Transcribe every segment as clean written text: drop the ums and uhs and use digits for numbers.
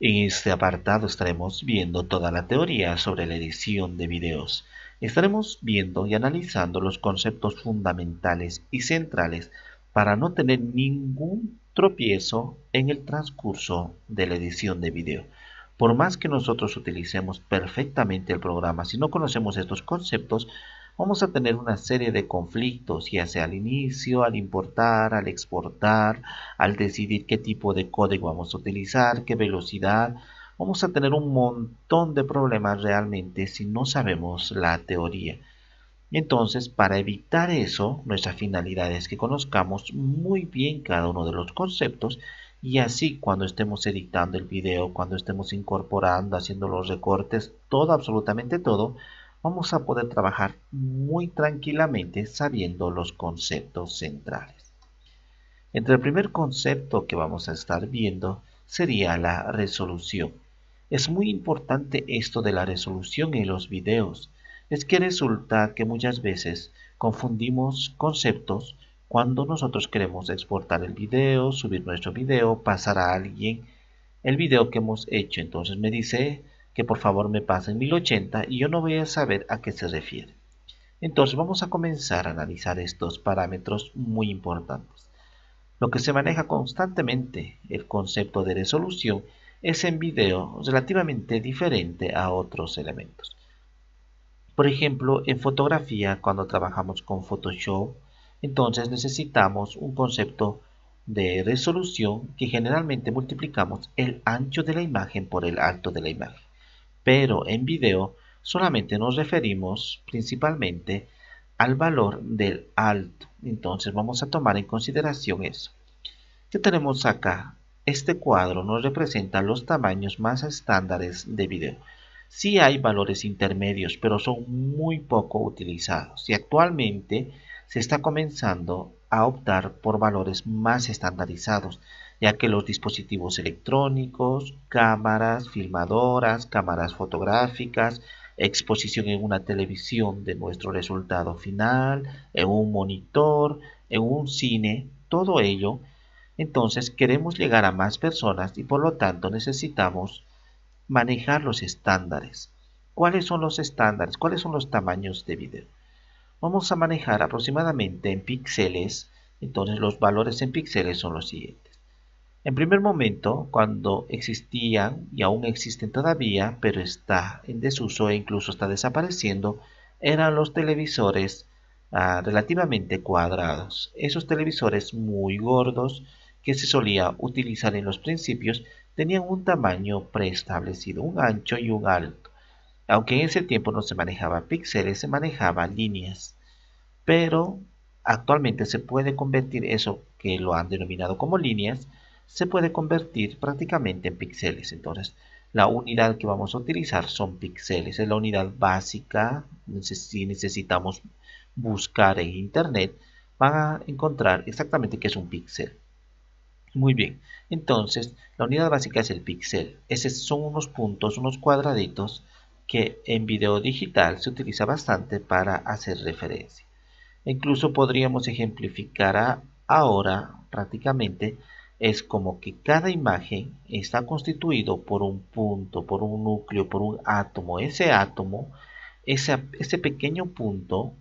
En este apartado estaremos viendo toda la teoría sobre la edición de videos. Estaremos viendo y analizando los conceptos fundamentales y centrales para no tener ningún tropiezo en el transcurso de la edición de video. Por más que nosotros utilicemos perfectamente el programa, si no conocemos estos conceptos, vamos a tener una serie de conflictos, ya sea al inicio, al importar, al exportar, al decidir qué tipo de código vamos a utilizar, qué velocidad. Vamos a tener un montón de problemas realmente si no sabemos la teoría. Entonces, para evitar eso, nuestra finalidad es que conozcamos muy bien cada uno de los conceptos y así cuando estemos editando el video, cuando estemos incorporando, haciendo los recortes, todo, absolutamente todo, vamos a poder trabajar muy tranquilamente sabiendo los conceptos centrales. Entre el primer concepto que vamos a estar viendo sería la resolución. Es muy importante esto de la resolución en los videos. Es que resulta que muchas veces confundimos conceptos cuando nosotros queremos exportar el video, subir nuestro video, pasar a alguien el video que hemos hecho. Entonces me dice que por favor me pase en 1080 y yo no voy a saber a qué se refiere. Entonces vamos a comenzar a analizar estos parámetros muy importantes. Lo que se maneja constantemente, el concepto de resolución, es en video relativamente diferente a otros elementos. Por ejemplo, en fotografía, cuando trabajamos con Photoshop, entonces necesitamos un concepto de resolución que generalmente multiplicamos el ancho de la imagen por el alto de la imagen. Pero en video solamente nos referimos principalmente al valor del alto. Entonces vamos a tomar en consideración eso. ¿Qué tenemos acá? Este cuadro nos representa los tamaños más estándares de video. Sí hay valores intermedios, pero son muy poco utilizados y actualmente se está comenzando a optar por valores más estandarizados, ya que los dispositivos electrónicos, cámaras, filmadoras, cámaras fotográficas, exposición en una televisión de nuestro resultado final, en un monitor, en un cine, todo ello entonces queremos llegar a más personas y por lo tanto necesitamos manejar los estándares. ¿Cuáles son los estándares? ¿Cuáles son los tamaños de video? Vamos a manejar aproximadamente en píxeles. Entonces los valores en píxeles son los siguientes. En primer momento, cuando existían y aún existen todavía, pero está en desuso e incluso está desapareciendo, eran los televisores relativamente cuadrados. Esos televisores muy gordos que se solía utilizar en los principios tenían un tamaño preestablecido, un ancho y un alto. Aunque en ese tiempo no se manejaba píxeles, se manejaba líneas. Pero actualmente se puede convertir eso que lo han denominado como líneas, se puede convertir prácticamente en píxeles. Entonces, la unidad que vamos a utilizar son píxeles, es la unidad básica. Si necesitamos buscar en internet, van a encontrar exactamente qué es un píxel. Muy bien, entonces la unidad básica es el píxel. Esos son unos puntos, unos cuadraditos que en video digital se utiliza bastante para hacer referencia. Incluso podríamos ejemplificar ahora prácticamente es como que cada imagen está constituido por un punto, por un núcleo, por un átomo. Ese átomo, ese pequeño punto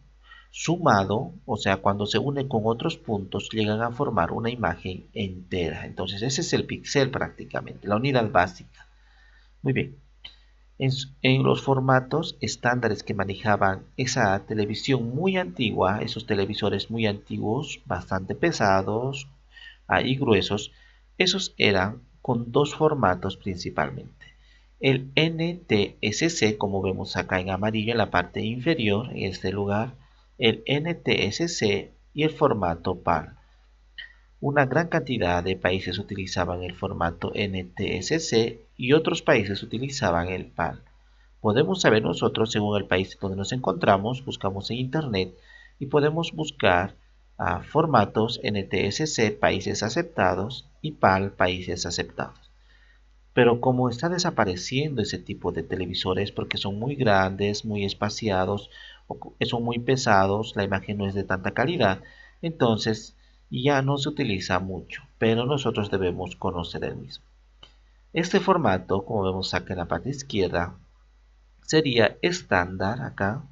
sumado, o sea, cuando se une con otros puntos, llegan a formar una imagen entera. Entonces ese es el píxel prácticamente, la unidad básica. Muy bien. En los formatos estándares que manejaban esa televisión muy antigua, esos televisores muy antiguos, bastante pesados y gruesos, esos eran con dos formatos principalmente. El NTSC, como vemos acá en amarillo en la parte inferior, en este lugar, el NTSC y el formato PAL. Una gran cantidad de países utilizaban el formato NTSC y otros países utilizaban el PAL. Podemos saber nosotros, según el país donde nos encontramos, buscamos en internet y podemos buscar formatos NTSC países aceptados y PAL países aceptados. Pero como está desapareciendo ese tipo de televisores porque son muy grandes, muy espaciados, o son muy pesados, la imagen no es de tanta calidad, entonces ya no se utiliza mucho, pero nosotros debemos conocer el mismo. Este formato, como vemos acá en la parte izquierda, sería estándar acá.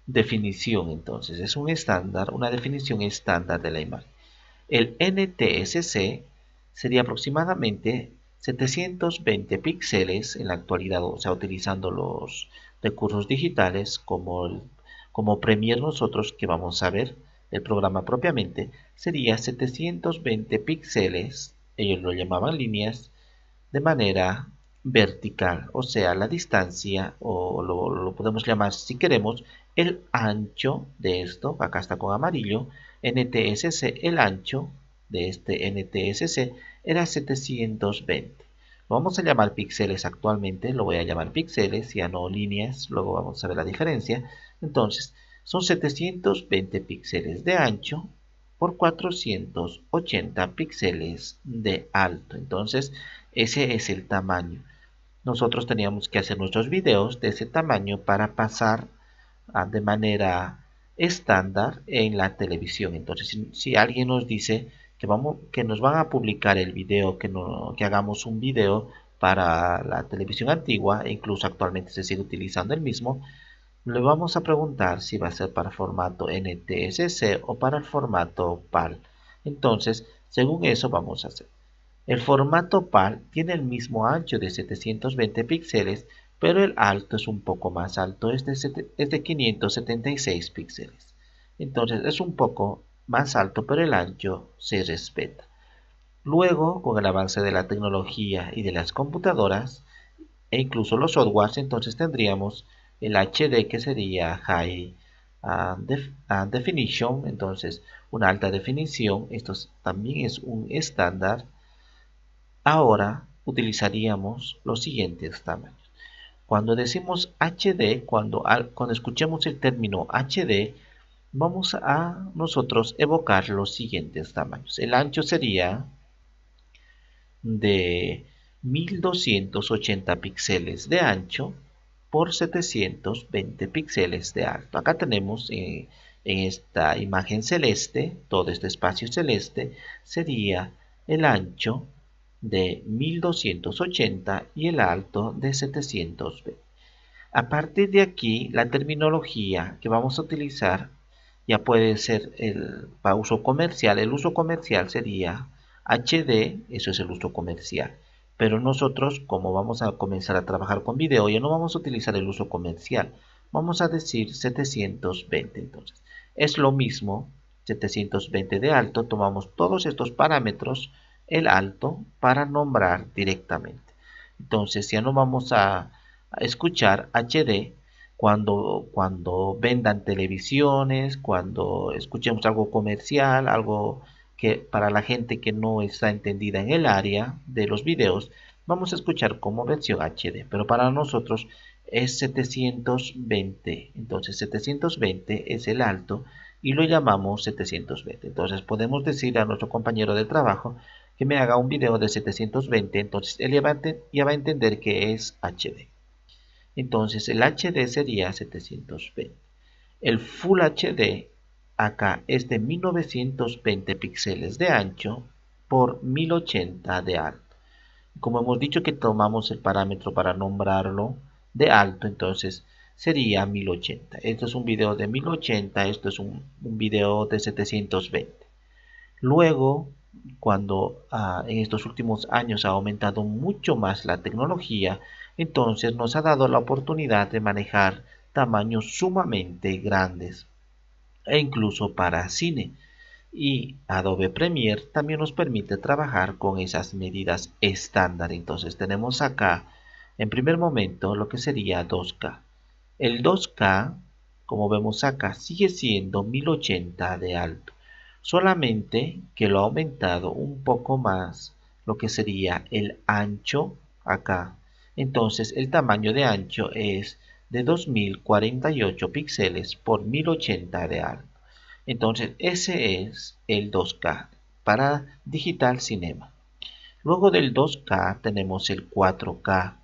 Definición, entonces, es un estándar, una definición estándar de la imagen. El NTSC sería aproximadamente 720 píxeles en la actualidad, o sea, utilizando los recursos digitales como Premiere nosotros, que vamos a ver el programa propiamente, sería 720 píxeles, ellos lo llamaban líneas, de manera vertical, o sea, la distancia, o lo podemos llamar si queremos, el ancho de esto, acá está con amarillo, NTSC, el ancho de este NTSC era 720. Lo vamos a llamar píxeles actualmente, lo voy a llamar píxeles, ya no líneas, luego vamos a ver la diferencia. Entonces, son 720 píxeles de ancho por 480 píxeles de alto. Entonces, ese es el tamaño. Nosotros teníamos que hacer nuestros videos de ese tamaño para pasar de manera estándar en la televisión. Entonces, si alguien nos dice que nos van a publicar el video, que hagamos un video para la televisión antigua, e incluso actualmente se sigue utilizando el mismo, le vamos a preguntar si va a ser para formato NTSC o para el formato PAL. Entonces, según eso vamos a hacer. El formato PAL tiene el mismo ancho de 720 píxeles, pero el alto es un poco más alto, es de 576 píxeles. Entonces es un poco más alto, pero el ancho se respeta. Luego, con el avance de la tecnología y de las computadoras, e incluso los softwares, entonces tendríamos el HD, que sería High Definition, entonces una alta definición. Esto también es un estándar. Ahora utilizaríamos los siguientes tamaños. Cuando decimos HD, cuando escuchemos el término HD, vamos a nosotros evocar los siguientes tamaños. El ancho sería de 1280 píxeles de ancho por 720 píxeles de alto. Acá tenemos en esta imagen celeste, todo este espacio celeste sería el ancho de 1280 y el alto de 720. A partir de aquí, la terminología que vamos a utilizar ya puede ser para uso comercial. El uso comercial sería HD, eso es el uso comercial. Pero nosotros, como vamos a comenzar a trabajar con video, ya no vamos a utilizar el uso comercial. Vamos a decir 720. Entonces, es lo mismo, 720 de alto. Tomamos todos estos parámetros, el alto, para nombrar directamente. Entonces, ya no vamos a escuchar HD cuando vendan televisiones, cuando escuchemos algo comercial, algo que para la gente que no está entendida en el área de los videos, vamos a escuchar como versión HD, pero para nosotros es 720. Entonces 720 es el alto y lo llamamos 720. Entonces podemos decir a nuestro compañero de trabajo que me haga un video de 720, entonces él ya va a entender que es HD. Entonces el HD sería 720. El Full HD acá es de 1920 píxeles de ancho por 1080 de alto. Como hemos dicho que tomamos el parámetro para nombrarlo de alto, entonces sería 1080. Esto es un video de 1080, esto es un video de 720. Luego, cuando en estos últimos años ha aumentado mucho más la tecnología, entonces nos ha dado la oportunidad de manejar tamaños sumamente grandes e incluso para cine. Y Adobe Premiere también nos permite trabajar con esas medidas estándar. Entonces tenemos acá en primer momento lo que sería 2K. El 2K, como vemos acá, sigue siendo 1080 de alto, solamente que lo ha aumentado un poco más lo que sería el ancho acá. Entonces el tamaño de ancho es de 2048 píxeles por 1080 de alto. Entonces ese es el 2K para Digital Cinema. Luego del 2K tenemos el 4K.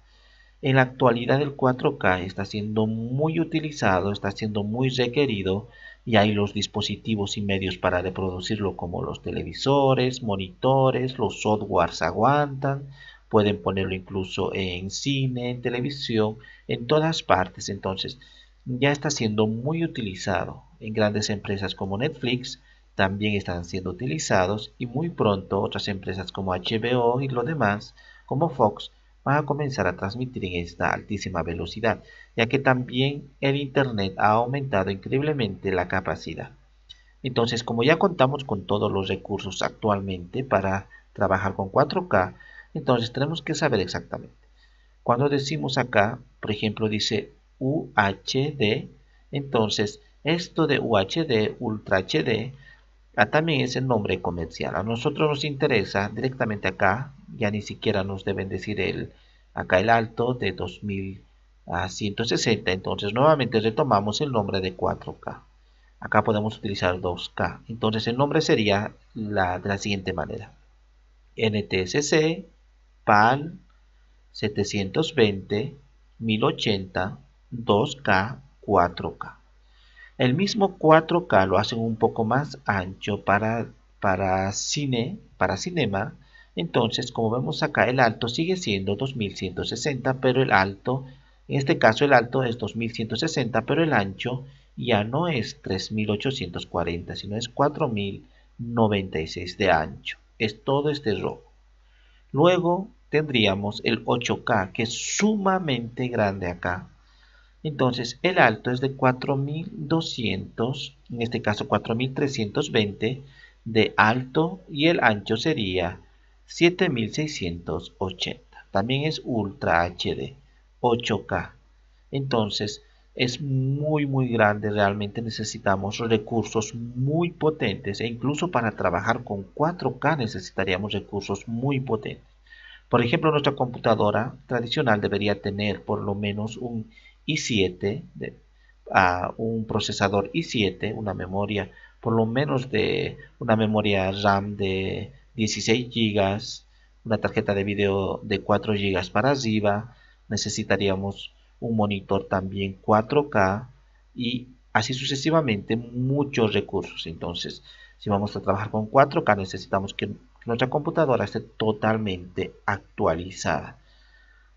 En la actualidad el 4K está siendo muy utilizado, está siendo muy requerido y hay los dispositivos y medios para reproducirlo como los televisores, monitores, los softwares aguantan, pueden ponerlo incluso en cine, en televisión, en todas partes. Entonces, ya está siendo muy utilizado en grandes empresas como Netflix, también están siendo utilizados y muy pronto otras empresas como HBO y lo demás, como Fox, van a comenzar a transmitir en esta altísima velocidad, ya que también el Internet ha aumentado increíblemente la capacidad. Entonces, como ya contamos con todos los recursos actualmente para trabajar con 4K, entonces tenemos que saber exactamente. Cuando decimos acá, por ejemplo, dice UHD, entonces esto de UHD, Ultra HD, también es el nombre comercial. A nosotros nos interesa directamente acá, ya ni siquiera nos deben decir acá el alto de 2160. Entonces nuevamente retomamos el nombre de 4K. Acá podemos utilizar 2K. Entonces el nombre sería de la siguiente manera. NTSC PAL 720 1080 2K 4K. El mismo 4K lo hacen un poco más ancho para cinema. Entonces, como vemos acá, el alto sigue siendo 2160, pero el alto, en este caso el alto es 2160, pero el ancho ya no es 3840, sino es 4096 de ancho. Es todo este rojo. Luego tendríamos el 8K, que es sumamente grande acá. Entonces el alto es de 4200, en este caso 4320 de alto, y el ancho sería 7680. También es Ultra HD 8K. Entonces es muy grande, realmente necesitamos recursos muy potentes e incluso para trabajar con 4K necesitaríamos recursos muy potentes. Por ejemplo, nuestra computadora tradicional debería tener por lo menos un i7, un procesador i7, una memoria, por lo menos de una memoria RAM de 16 gigas, una tarjeta de video de 4 gigas para arriba. Necesitaríamos un monitor también 4K y así sucesivamente muchos recursos. Entonces, si vamos a trabajar con 4K, necesitamos que nuestra computadora esté totalmente actualizada.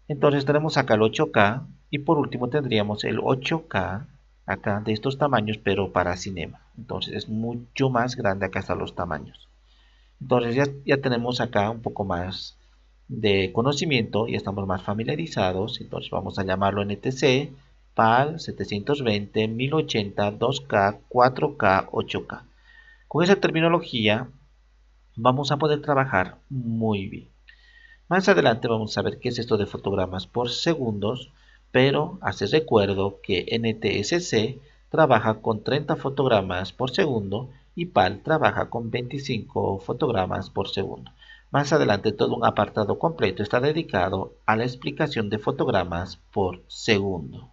Entonces tenemos acá el 8K y por último tendríamos el 8K acá de estos tamaños, pero para cinema. Entonces es mucho más grande, acá están los tamaños. Entonces ya tenemos acá un poco más de conocimiento y estamos más familiarizados. Entonces vamos a llamarlo NTC PAL 720 1080 2K 4K 8K. Con esa terminología vamos a poder trabajar muy bien. Más adelante vamos a ver qué es esto de fotogramas por segundos, pero hace recuerdo que NTSC trabaja con 30 fotogramas por segundo y PAL trabaja con 25 fotogramas por segundo. Más adelante todo un apartado completo está dedicado a la explicación de fotogramas por segundo.